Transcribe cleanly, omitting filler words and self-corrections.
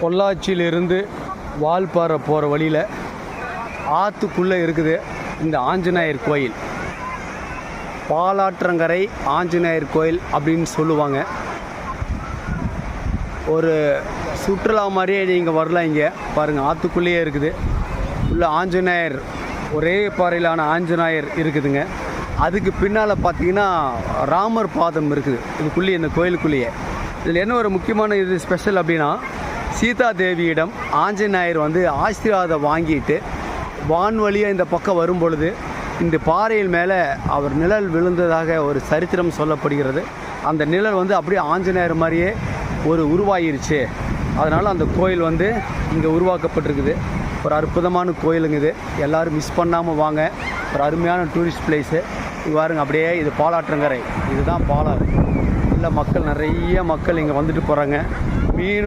பொள்ளாச்சியிலிருந்து வால்பாறை போகிற வழியில் ஆற்றுக்குள்ளே இருக்குது இந்த ஆஞ்சநேயர் கோயில். பாலாற்றங்கரை ஆஞ்சநேயர் கோயில் அப்படின்னு சொல்லுவாங்க. ஒரு சுற்றுலா மாதிரியே நீங்கள் வரலாம். இங்கே பாருங்கள், ஆற்றுக்குள்ளேயே இருக்குது. உள்ள ஆஞ்சநேயர், ஒரே பாறையிலான ஆஞ்சநேயர் இருக்குதுங்க. அதுக்கு பின்னால் பார்த்தீங்கன்னா ராமர் பாதம் இருக்குது இதுக்குள்ளேயே, இந்த கோயிலுக்குள்ளேயே. இதில் என்ன ஒரு முக்கியமான இது ஸ்பெஷல் அப்படின்னா, சீதா தேவியிடம் ஆஞ்சநேயர் ஆசீர்வாதம் வாங்கிட்டு வான்வழியாக இந்த பக்கம் வரும் பொழுது இந்த பாறையில் மேலே அவர் நிழல் விழுந்ததாக ஒரு சரித்திரம் சொல்லப்படுகிறது. அந்த நிழல் அப்படியே ஆஞ்சநேயர் மாதிரியே ஒரு உருவாகிருச்சு. அதனால் அந்த கோயில் இங்கே உருவாக்கப்பட்டிருக்குது. ஒரு அற்புதமான கோயிலுங்க இது. எல்லோரும் மிஸ் பண்ணாமல் வாங்க. ஒரு அருமையான டூரிஸ்ட் பிளேஸு. இது பாருங்க, அப்படியே இது பாலாற்றங்கரை. இதுதான் பாலாறு. நல்ல மக்கள், நிறைய மக்கள் இங்கே வந்துட்டு போகிறாங்க. மீன்